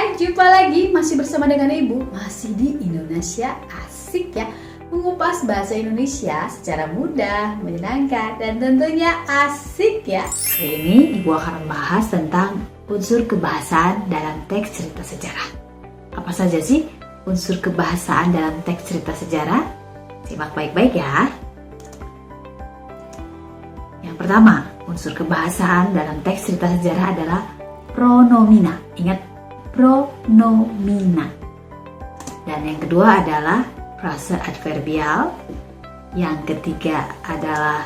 Hai, jumpa lagi masih bersama dengan Ibu, masih di Indonesia Asik ya. Mengupas bahasa Indonesia secara mudah, menyenangkan, dan tentunya asik ya. Hari ini Ibu akan membahas tentang unsur kebahasaan dalam teks cerita sejarah. Apa saja sih unsur kebahasaan dalam teks cerita sejarah? Simak baik-baik ya. Yang pertama, unsur kebahasaan dalam teks cerita sejarah adalah pronomina. Ingat, pronomina. Dan yang kedua adalah frase adverbial. Yang ketiga adalah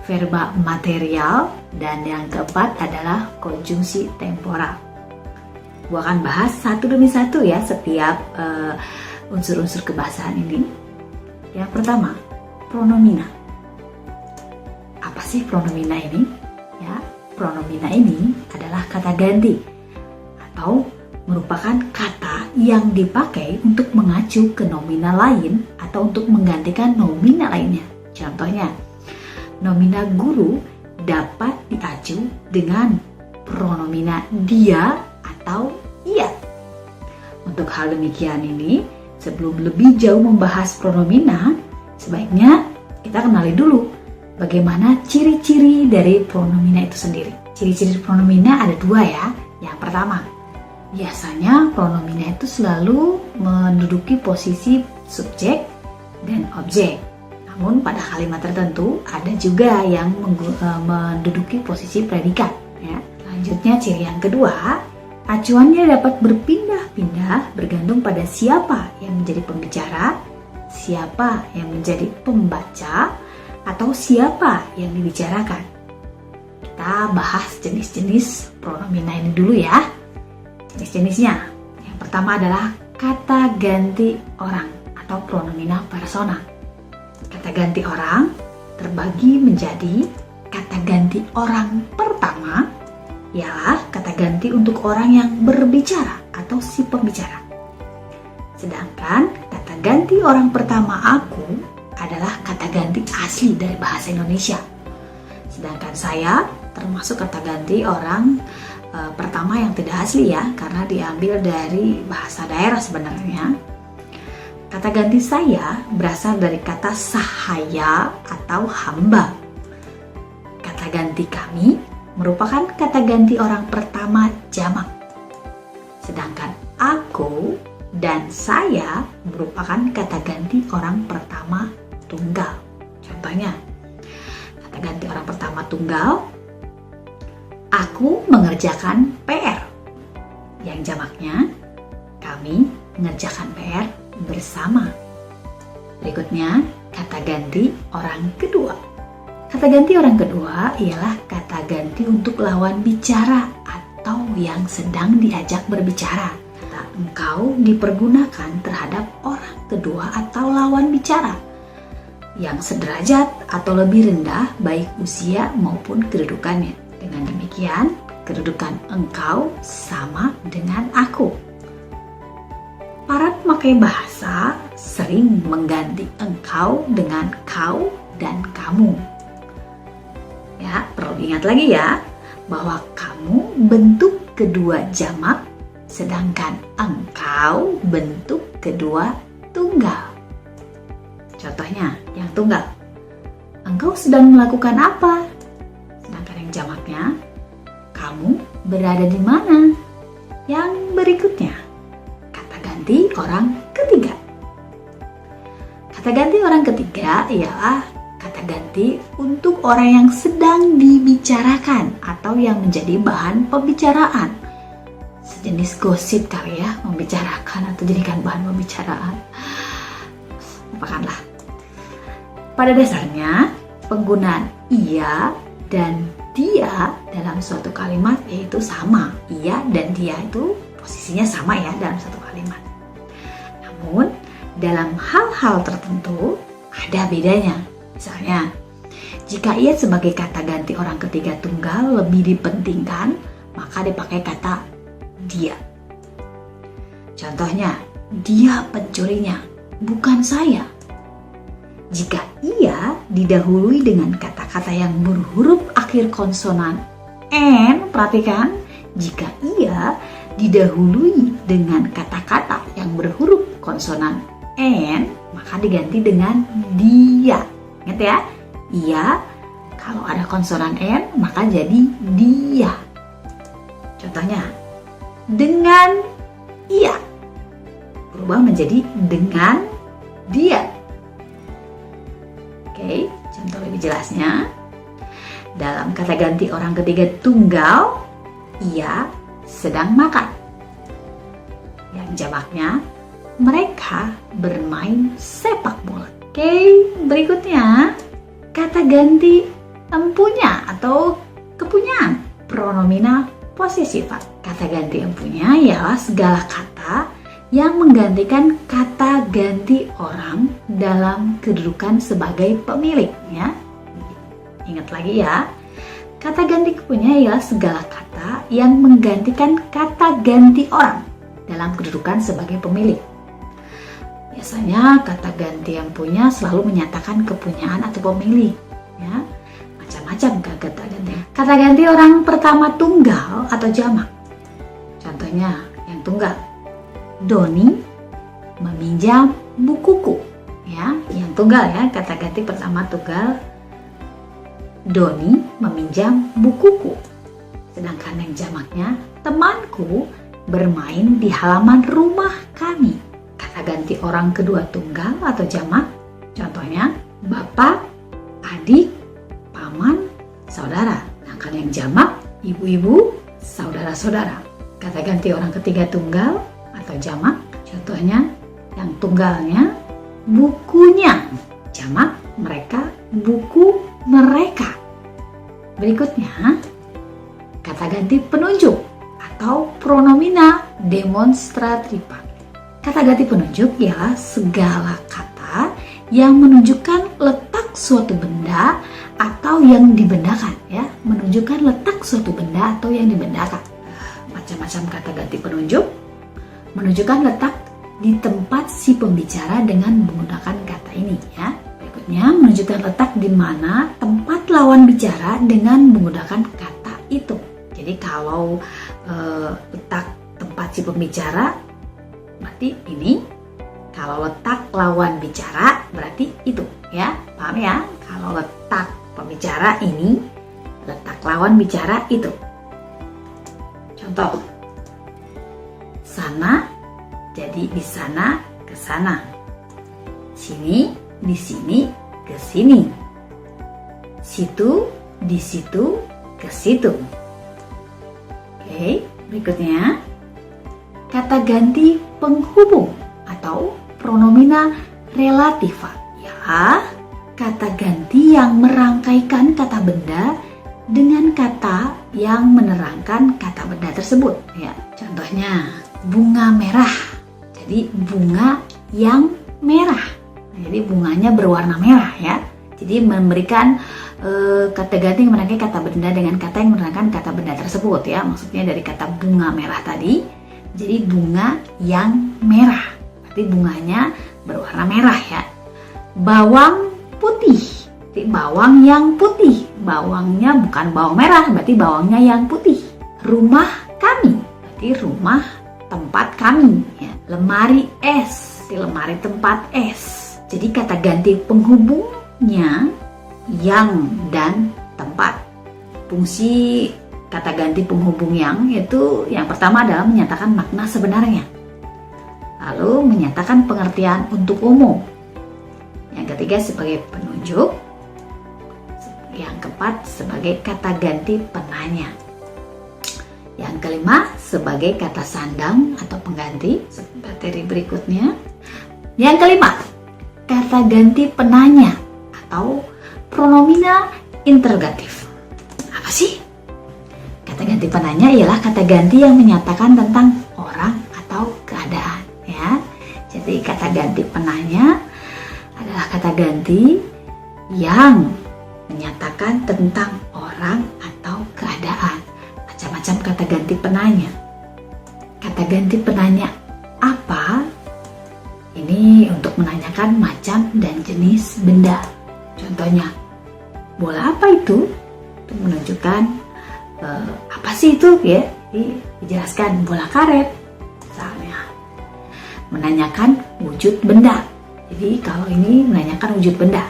verba material. Dan yang keempat adalah konjungsi temporal. Gua akan bahas satu demi satu ya setiap unsur-unsur kebahasaan ini. Yang pertama, pronomina. Apa sih pronomina ini? Ya, pronomina ini adalah kata ganti atau merupakan kata yang dipakai untuk mengacu ke nomina lain atau untuk menggantikan nomina lainnya. Contohnya, nomina guru dapat diacu dengan pronomina dia atau ia. Untuk hal demikian ini, sebelum lebih jauh membahas pronomina, sebaiknya kita kenali dulu bagaimana ciri-ciri dari pronomina itu sendiri. Ciri-ciri pronomina ada dua ya. Yang pertama, biasanya pronomina itu selalu menduduki posisi subjek dan objek. Namun pada kalimat tertentu ada juga yang menduduki posisi predikat. Ya. Selanjutnya ciri yang kedua, acuannya dapat berpindah-pindah bergantung pada siapa yang menjadi pembicara, siapa yang menjadi pembaca, atau siapa yang dibicarakan. Kita bahas jenis-jenis pronomina ini dulu ya. Jenis-jenisnya. Yang pertama adalah kata ganti orang atau pronomina persona. Kata ganti orang terbagi menjadi kata ganti orang pertama ialah kata ganti untuk orang yang berbicara atau si pembicara. Sedangkan kata ganti orang pertama aku adalah kata ganti asli dari bahasa Indonesia. Sedangkan saya termasuk kata ganti orang pertama yang tidak asli ya, karena diambil dari bahasa daerah sebenarnya. Kata ganti saya berasal dari kata sahaya atau hamba. Kata ganti kami merupakan kata ganti orang pertama jamak. Sedangkan aku dan saya merupakan kata ganti orang pertama tunggal. Contohnya, kata ganti orang pertama tunggal, aku mengerjakan PR. Yang jamaknya, kami mengerjakan PR bersama. Berikutnya, kata ganti orang kedua. Kata ganti orang kedua ialah kata ganti untuk lawan bicara atau yang sedang diajak berbicara. Kata engkau dipergunakan terhadap orang kedua atau lawan bicara yang sederajat atau lebih rendah baik usia maupun kedudukannya. Dengan demikian, kedudukan engkau sama dengan aku. Para pemakai bahasa sering mengganti engkau dengan kau dan kamu. Ya, perlu ingat lagi ya, bahwa kamu bentuk kedua jamak, sedangkan engkau bentuk kedua tunggal. Contohnya, yang tunggal, engkau sedang melakukan apa? Sedangkan yang jamaknya, kamu berada di mana? Yang berikutnya, kata ganti orang ketiga. Kata ganti orang ketiga ialah kata ganti untuk orang yang sedang dibicarakan atau yang menjadi bahan pembicaraan. Sejenis gosip kali ya, membicarakan atau jadikan bahan pembicaraan. Lupakanlah. Pada dasarnya, penggunaan ia dan dia dalam suatu kalimat yaitu sama. Ia dan dia itu posisinya sama ya dalam satu kalimat. Namun, dalam hal-hal tertentu ada bedanya. Misalnya, jika ia sebagai kata ganti orang ketiga tunggal lebih dipentingkan, maka dipakai kata dia. Contohnya, dia pencurinya, bukan saya. Jika ia didahului dengan kata-kata yang berhuruf akhir konsonan N, perhatikan, jika ia didahului dengan kata-kata yang berhuruf konsonan N, maka diganti dengan dia. Ingat ya? Ia, kalau ada konsonan N, maka jadi dia. Contohnya, dengan ia berubah menjadi dengan dia. Oke, contoh lebih jelasnya. Dalam kata ganti orang ketiga tunggal, ia sedang makan. Yang jamaknya, mereka bermain sepak bola. Oke, berikutnya kata ganti empunya atau kepunyaan, pronomina posesifat. Kata ganti empunya ialah segala kata yang menggantikan kata ganti orang dalam kedudukan sebagai pemilik, ya. Ingat lagi ya, kata ganti kepunyaan ialah segala kata yang menggantikan kata ganti orang dalam kedudukan sebagai pemilik. Biasanya kata ganti yang punya selalu menyatakan kepunyaan atau pemilik, ya. Macam-macam kata ganti. Kata ganti orang pertama tunggal atau jamak. Contohnya yang tunggal, Doni meminjam bukuku, ya. Yang tunggal ya, kata ganti pertama tunggal, Doni meminjam bukuku. Sedangkan yang jamaknya, temanku bermain di halaman rumah kami. Kata ganti orang kedua tunggal atau jamak, contohnya bapak, adik, paman, saudara. Sedangkan yang jamak, ibu-ibu, saudara-saudara. Kata ganti orang ketiga tunggal atau jamak, contohnya yang tunggalnya, bukunya. Jamak, mereka, buku, mereka. Berikutnya, kata ganti penunjuk atau pronomina demonstrativa. Kata ganti penunjuk ialah segala kata yang menunjukkan letak suatu benda atau yang dibendakan, ya, menunjukkan letak suatu benda atau yang dibendakan. Macam-macam kata ganti penunjuk menunjukkan letak di tempat si pembicara dengan menggunakan kata ini, ya. Berikutnya, menunjukkan letak di mana tempat lawan bicara dengan menggunakan kata itu. Jadi kalau letak tempat si pembicara berarti ini, kalau letak lawan bicara berarti itu, ya. Paham ya? Kalau letak pembicara ini, letak lawan bicara itu. Contoh, sana jadi di sana ke sana, sini di sini ke sini, situ di situ ke situ. Oke, berikutnya kata ganti penghubung atau pronomina relativa, ya, kata ganti yang merangkaikan kata benda dengan kata yang menerangkan kata benda tersebut, ya. Contohnya bunga merah, jadi bunga yang merah. Jadi bunganya berwarna merah, ya. Jadi memberikan kata ganti yang merangkai kata benda dengan kata yang menerangkan kata benda tersebut, ya. Maksudnya dari kata bunga merah tadi, jadi bunga yang merah, berarti bunganya berwarna merah, ya. Bawang putih, jadi bawang yang putih, bawangnya bukan bawang merah, berarti bawangnya yang putih. Rumah kami, berarti rumah tempat kami, ya. Lemari es, di lemari tempat es. Jadi kata ganti penghubungnya yang dan tempat. Fungsi kata ganti penghubung yang itu yang pertama adalah menyatakan makna sebenarnya, lalu menyatakan pengertian untuk umum. Yang ketiga sebagai penunjuk. Yang keempat sebagai kata ganti penanya. Yang kelima sebagai kata sandang atau pengganti. Materi berikutnya. Yang kelima, kata ganti penanya atau pronomina interrogatif. Apa sih? Kata ganti penanya ialah kata ganti yang menyatakan tentang orang atau keadaan, ya. Jadi kata ganti penanya adalah kata ganti yang menyatakan tentang orang atau keadaan. Macam-macam kata ganti penanya. Kata ganti penanya apa? Ini untuk menanyakan macam dan jenis benda. Contohnya, bola apa itu? Untuk menunjukkan apa sih itu, ya? Jadi dijelaskan bola karet misalnya. Menanyakan wujud benda. Jadi kalau ini menanyakan wujud benda.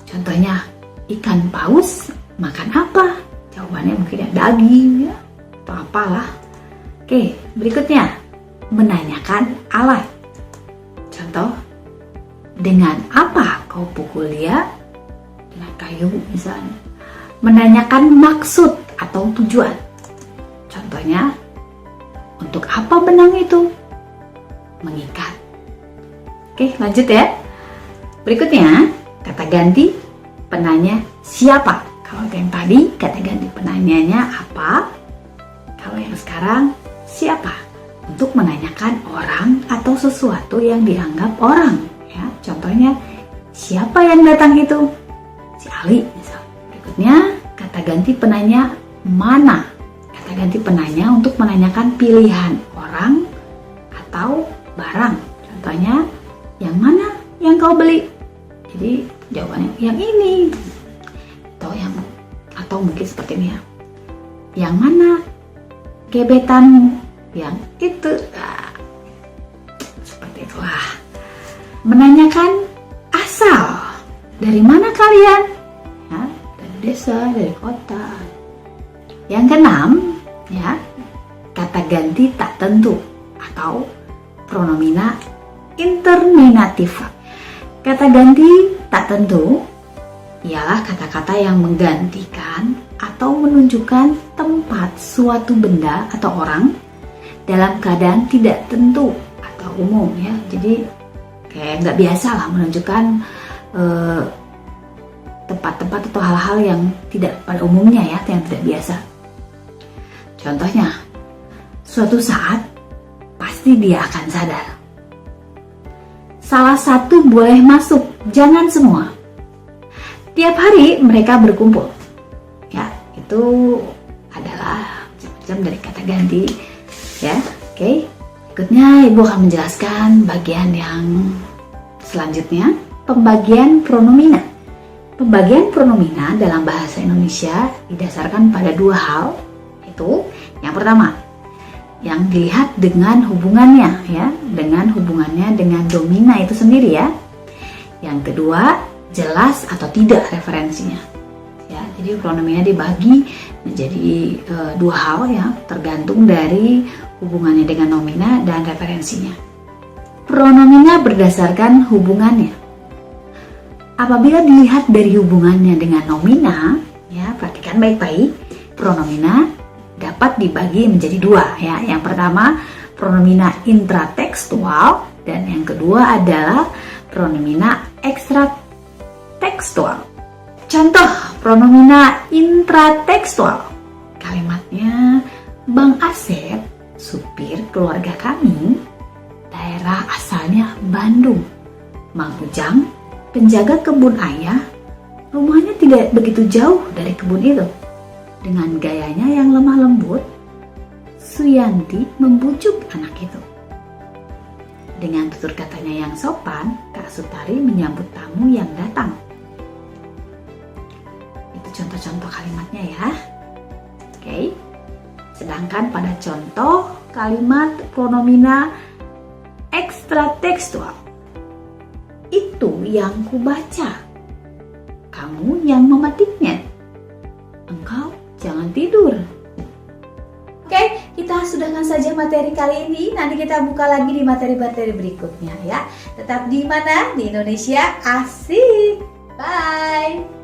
Contohnya ikan paus makan apa? Jawabannya mungkin ya daging ya, atau apalah. Oke, berikutnya menanyakan alat. Contoh, dengan apa kau pukul dia? Dengan kayu misalnya. Menanyakan maksud atau tujuan. Contohnya, untuk apa benang itu? Mengikat. Oke, lanjut ya. Berikutnya, kata ganti penanya siapa. Kalau yang tadi, kata ganti penanyanya apa. Kalau yang sekarang, siapa. Untuk menanyakan orang atau sesuatu yang dianggap orang. Ya, contohnya, siapa yang datang itu? Si Ali misal. Berikutnya, kata ganti penanya mana. Kata ganti penanya untuk menanyakan pilihan orang atau barang. Contohnya, yang mana yang kau beli? Jadi jawabannya yang ini. Atau mungkin seperti ini ya. Yang mana gebetanmu? Yang itu. Nah, seperti itulah. Menanyakan asal. Dari mana kalian? Ya, dari desa, dari kota. Yang keenam, ya, kata ganti tak tentu atau pronomina interminativa. Kata ganti tak tentu ialah kata-kata yang menggantikan atau menunjukkan tempat suatu benda atau orang dalam keadaan tidak tentu atau umum ya. Jadi kayak nggak biasa lah menunjukkan tempat-tempat atau hal-hal yang tidak pada umumnya ya, yang tidak biasa. Contohnya, suatu saat pasti dia akan sadar. Salah satu boleh masuk, jangan semua. Tiap hari mereka berkumpul. Ya, itu adalah macam-macam dari kata ganti. Ya, oke. Berikutnya Ibu akan menjelaskan bagian yang selanjutnya, pembagian pronomina. Pembagian pronomina dalam bahasa Indonesia didasarkan pada dua hal, yaitu yang pertama, yang dilihat dengan hubungannya ya, dengan hubungannya dengan domina itu sendiri ya. Yang kedua, jelas atau tidak referensinya. Ya, jadi pronomina dibagi menjadi dua hal ya, tergantung dari hubungannya dengan nomina dan referensinya. Pronomina berdasarkan hubungannya. Apabila dilihat dari hubungannya dengan nomina, ya perhatikan baik-baik, pronomina dapat dibagi menjadi dua ya. Yang pertama pronomina intratekstual dan yang kedua adalah pronomina ekstratekstual. Contoh pronomina intratekstual. Kalimatnya, Bang Asep, supir keluarga kami, daerah asalnya Bandung. Mang Ujang, penjaga kebun ayah, rumahnya tidak begitu jauh dari kebun itu. Dengan gayanya yang lemah lembut, Suyanti membujuk anak itu. Dengan tutur katanya yang sopan, Kak Sutari menyambut tamu yang datang. Itu contoh-contoh kalimatnya ya. Oke. Sedangkan pada contoh kalimat pronomina ekstratekstual, itu yang kubaca, kamu yang memetiknya, engkau jangan tidur. Oke, kita sudahkan saja materi kali ini. Nanti kita buka lagi di materi-materi berikutnya ya. Tetap di mana? Di Indonesia Asik. Bye.